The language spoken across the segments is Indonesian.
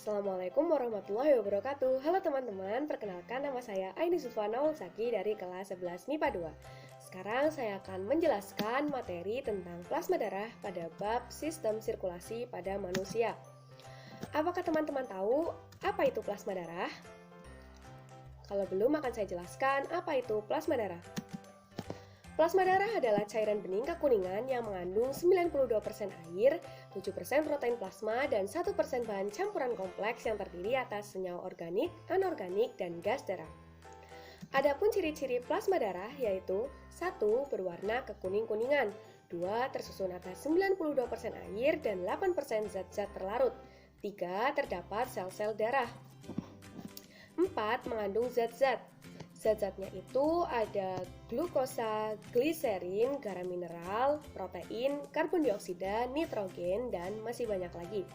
Assalamualaikum warahmatullahi wabarakatuh. Halo teman-teman, perkenalkan nama saya Aini Zulfana Ulsaki dari kelas 11 MIPA 2. Sekarang saya akan menjelaskan materi tentang plasma darah pada bab sistem sirkulasi pada manusia. Apakah teman-teman tahu apa itu plasma darah? Kalau belum, akan saya jelaskan apa itu plasma darah. Plasma darah adalah cairan bening kekuningan yang mengandung 92% air, 7% protein plasma, dan 1% bahan campuran kompleks yang terdiri atas senyawa organik, anorganik, dan gas darah. Adapun ciri-ciri plasma darah yaitu 1. Berwarna kekuning-kuningan, 2. Tersusun atas 92% air dan 8% zat-zat terlarut, 3. Terdapat sel-sel darah, 4. Mengandung zat-zat. Zat-zatnya itu ada glukosa, gliserin, garam mineral, protein, karbon dioksida, nitrogen, dan masih banyak lagi.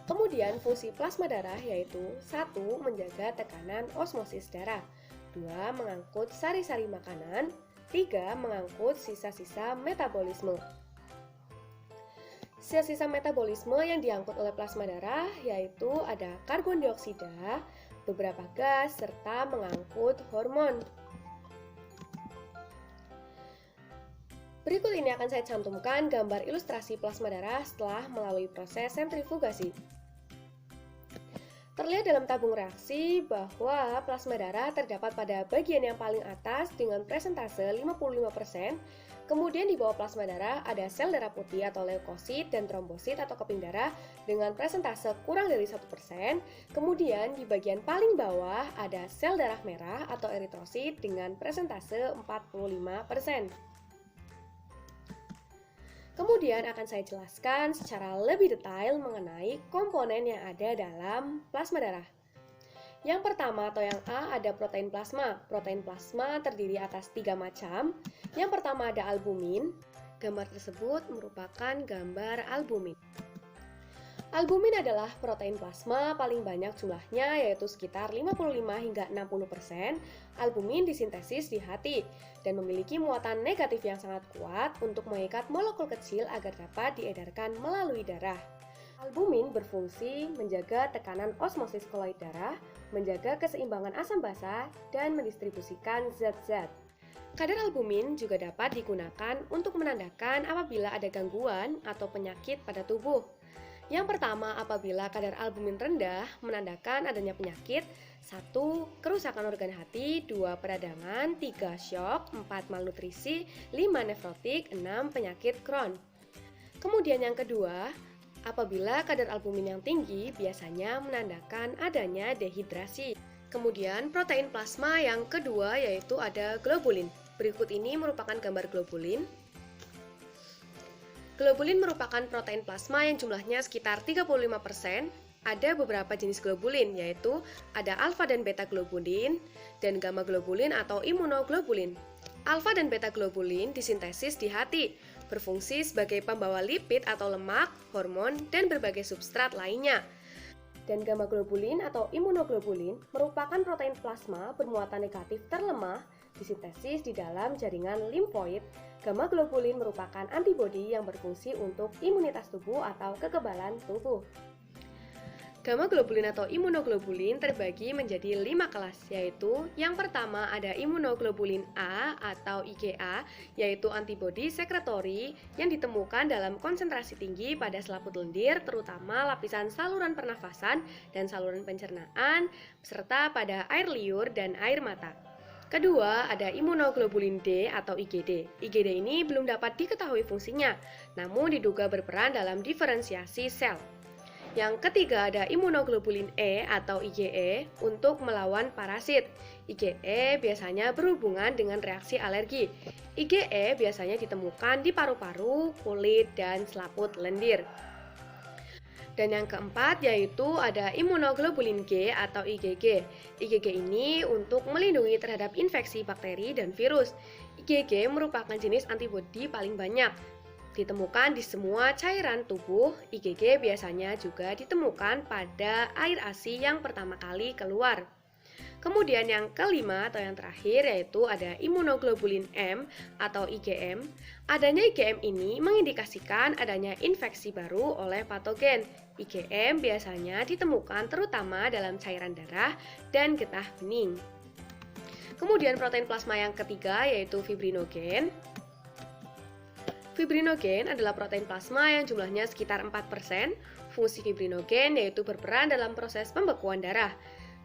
Kemudian fungsi plasma darah yaitu 1. Menjaga tekanan osmosis darah, 2. Mengangkut sari-sari makanan, 3. Mengangkut sisa-sisa metabolisme. Sisa-sisa metabolisme yang diangkut oleh plasma darah yaitu ada karbon dioksida, beberapa gas, serta mengangkut hormon. Berikut ini akan saya cantumkan gambar ilustrasi plasma darah setelah melalui proses sentrifugasi. Terlihat dalam tabung reaksi bahwa plasma darah terdapat pada bagian yang paling atas dengan presentase 55%. Kemudian di bawah plasma darah ada sel darah putih atau leukosit dan trombosit atau keping darah dengan presentase kurang dari 1%. Kemudian di bagian paling bawah ada sel darah merah atau eritrosit dengan presentase 45%. Kemudian akan saya jelaskan secara lebih detail mengenai komponen yang ada dalam plasma darah. Yang pertama atau yang A ada protein plasma. Protein plasma terdiri atas 3 macam. Yang pertama ada albumin. Gambar tersebut merupakan gambar albumin. Albumin adalah protein plasma paling banyak jumlahnya yaitu sekitar 55 hingga 60%. Albumin disintesis di hati dan memiliki muatan negatif yang sangat kuat untuk mengikat molekul kecil agar dapat diedarkan melalui darah. Albumin berfungsi menjaga tekanan osmosis koloid darah, menjaga keseimbangan asam basa, dan mendistribusikan zat-zat. Kadar albumin juga dapat digunakan untuk menandakan apabila ada gangguan atau penyakit pada tubuh. Yang pertama, apabila kadar albumin rendah, menandakan adanya penyakit 1. Kerusakan organ hati, 2. Peradangan, 3. Syok, 4. Malnutrisi, 5. Nefrotik, 6. Penyakit Crohn. Kemudian yang kedua, apabila kadar albumin yang tinggi, biasanya menandakan adanya dehidrasi. Kemudian protein plasma yang kedua yaitu ada globulin. Berikut ini merupakan gambar globulin. Globulin merupakan protein plasma yang jumlahnya sekitar 35%. Ada beberapa jenis globulin, yaitu ada alfa dan beta globulin, dan gamma globulin atau imunoglobulin. Alfa dan beta globulin disintesis di hati, berfungsi sebagai pembawa lipid atau lemak, hormon, dan berbagai substrat lainnya. Dan gamma globulin atau imunoglobulin merupakan protein plasma bermuatan negatif terlemah, disintesis di dalam jaringan limfoid. Gamma globulin merupakan antibodi yang berfungsi untuk imunitas tubuh atau kekebalan tubuh. Gamma globulin atau imunoglobulin terbagi menjadi 5 kelas, yaitu yang pertama ada imunoglobulin A atau IgA, yaitu antibodi sekretori yang ditemukan dalam konsentrasi tinggi pada selaput lendir, terutama lapisan saluran pernafasan dan saluran pencernaan, serta pada air liur dan air mata. Kedua, ada imunoglobulin D atau IgD. IgD ini belum dapat diketahui fungsinya, namun diduga berperan dalam diferensiasi sel. Yang ketiga ada imunoglobulin E atau IgE untuk melawan parasit. IgE biasanya berhubungan dengan reaksi alergi. IgE biasanya ditemukan di paru-paru, kulit, dan selaput lendir. Dan yang keempat yaitu ada imunoglobulin G atau IgG. IgG ini untuk melindungi terhadap infeksi bakteri dan virus. IgG merupakan jenis antibodi paling banyak. Ditemukan di semua cairan tubuh, IgG biasanya juga ditemukan pada air ASI yang pertama kali keluar. Kemudian yang kelima atau yang terakhir yaitu ada imunoglobulin M atau IgM. Adanya IgM ini mengindikasikan adanya infeksi baru oleh patogen. IgM biasanya ditemukan terutama dalam cairan darah dan getah bening. Kemudian protein plasma yang ketiga yaitu fibrinogen. Fibrinogen adalah protein plasma yang jumlahnya sekitar 4%. Fungsi fibrinogen yaitu berperan dalam proses pembekuan darah.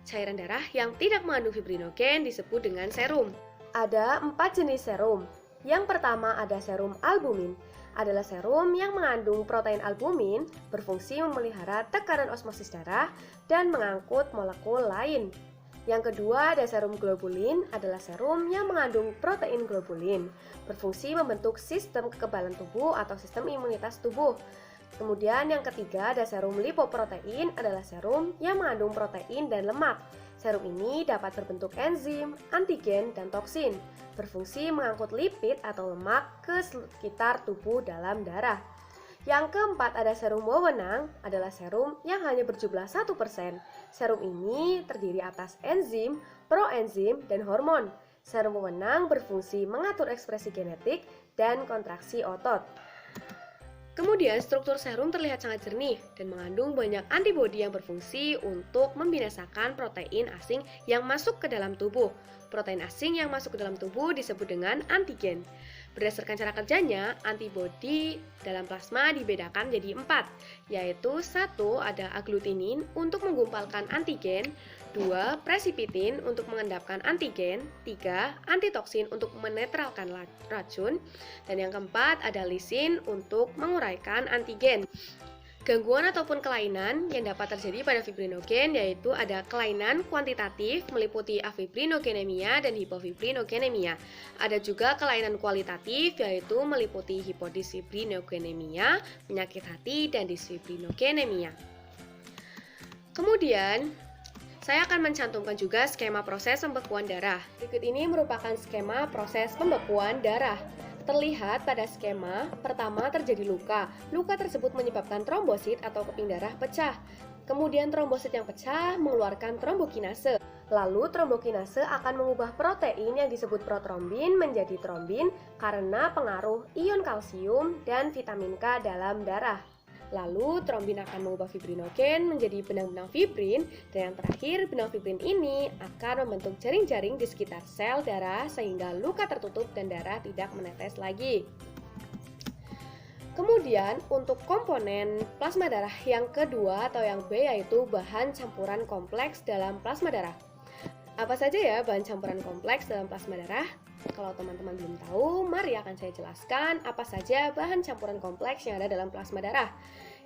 Cairan darah yang tidak mengandung fibrinogen disebut dengan serum. Ada 4 jenis serum. Yang pertama ada serum albumin. Adalah serum yang mengandung protein albumin, berfungsi memelihara tekanan osmosis darah dan mengangkut molekul lain. Yang kedua ada serum globulin, adalah serum yang mengandung protein globulin, berfungsi membentuk sistem kekebalan tubuh atau sistem imunitas tubuh. Kemudian yang ketiga ada serum lipoprotein, adalah serum yang mengandung protein dan lemak. Serum ini dapat berbentuk enzim, antigen, dan toksin, berfungsi mengangkut lipid atau lemak ke sekitar tubuh dalam darah. Yang keempat ada serum wewenang, adalah serum yang hanya berjumlah 1%. Serum ini terdiri atas enzim, proenzim, dan hormon. Serum wewenang berfungsi mengatur ekspresi genetik dan kontraksi otot. Kemudian struktur serum terlihat sangat jernih dan mengandung banyak antibodi yang berfungsi untuk membinasakan protein asing yang masuk ke dalam tubuh. Protein asing yang masuk ke dalam tubuh disebut dengan antigen. Berdasarkan cara kerjanya, antibodi dalam plasma dibedakan menjadi 4, yaitu 1 ada agglutinin untuk menggumpalkan antigen, 2 presipitin untuk mengendapkan antigen, 3 antitoksin untuk menetralkan racun, dan yang keempat ada lisin untuk menguraikan antigen. Gangguan ataupun kelainan yang dapat terjadi pada fibrinogen yaitu ada kelainan kuantitatif meliputi afibrinogenemia dan hipofibrinogenemia. Ada juga kelainan kualitatif yaitu meliputi hipodisfibrinogenemia, penyakit hati, dan disfibrinogenemia. Kemudian, saya akan mencantumkan juga skema proses pembekuan darah. Berikut ini merupakan skema proses pembekuan darah. Terlihat pada skema, pertama terjadi luka. Luka tersebut menyebabkan trombosit atau keping darah pecah. Kemudian trombosit yang pecah mengeluarkan trombokinase. Lalu trombokinase akan mengubah protein yang disebut protrombin menjadi trombin karena pengaruh ion kalsium dan vitamin K dalam darah. Lalu trombin akan mengubah fibrinogen menjadi benang-benang fibrin, dan yang terakhir benang fibrin ini akan membentuk jaring-jaring di sekitar sel darah sehingga luka tertutup dan darah tidak menetes lagi. Kemudian untuk komponen plasma darah yang kedua atau yang B yaitu bahan campuran kompleks dalam plasma darah. Apa saja ya bahan campuran kompleks dalam plasma darah? Kalau teman-teman belum tahu, mari akan saya jelaskan apa saja bahan campuran kompleks yang ada dalam plasma darah.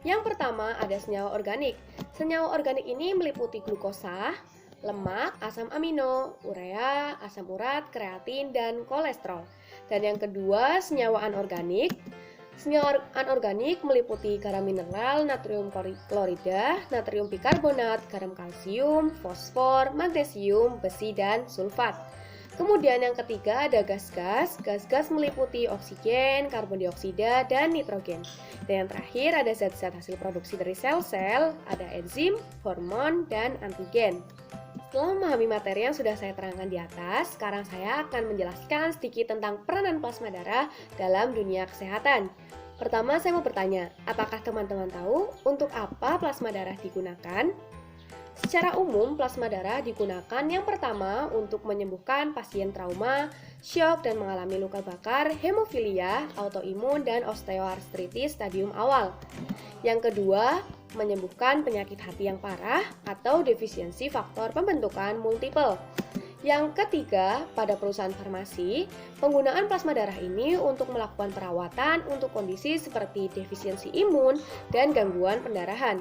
Yang pertama ada senyawa organik. Senyawa organik ini meliputi glukosa, lemak, asam amino, urea, asam urat, kreatin, dan kolesterol. Dan yang kedua senyawa anorganik. Senyawa anorganik meliputi garam mineral, natrium klorida, natrium bikarbonat, garam kalsium, fosfor, magnesium, besi, dan sulfat. Kemudian yang ketiga ada gas-gas. Gas-gas meliputi oksigen, karbon dioksida, dan nitrogen. Dan yang terakhir ada zat-zat hasil produksi dari sel-sel, ada enzim, hormon, dan antigen. Setelah memahami materi yang sudah saya terangkan di atas, sekarang saya akan menjelaskan sedikit tentang peranan plasma darah dalam dunia kesehatan. Pertama, saya mau bertanya, apakah teman-teman tahu untuk apa plasma darah digunakan? Secara umum, plasma darah digunakan yang pertama untuk menyembuhkan pasien trauma, syok, dan mengalami luka bakar, hemofilia, autoimun, dan osteoartritis stadium awal. Yang kedua, menyembuhkan penyakit hati yang parah atau defisiensi faktor pembentukan multiple. Yang ketiga, pada perusahaan farmasi, penggunaan plasma darah ini untuk melakukan perawatan untuk kondisi seperti defisiensi imun dan gangguan pendarahan.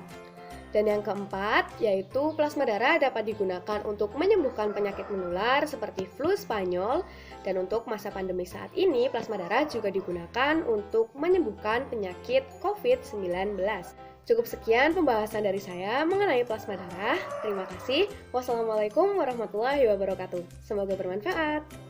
Dan yang keempat, yaitu plasma darah dapat digunakan untuk menyembuhkan penyakit menular seperti flu Spanyol. Dan untuk masa pandemi saat ini, plasma darah juga digunakan untuk menyembuhkan penyakit COVID-19. Cukup sekian pembahasan dari saya mengenai plasma darah. Terima kasih. Wassalamualaikum warahmatullahi wabarakatuh. Semoga bermanfaat.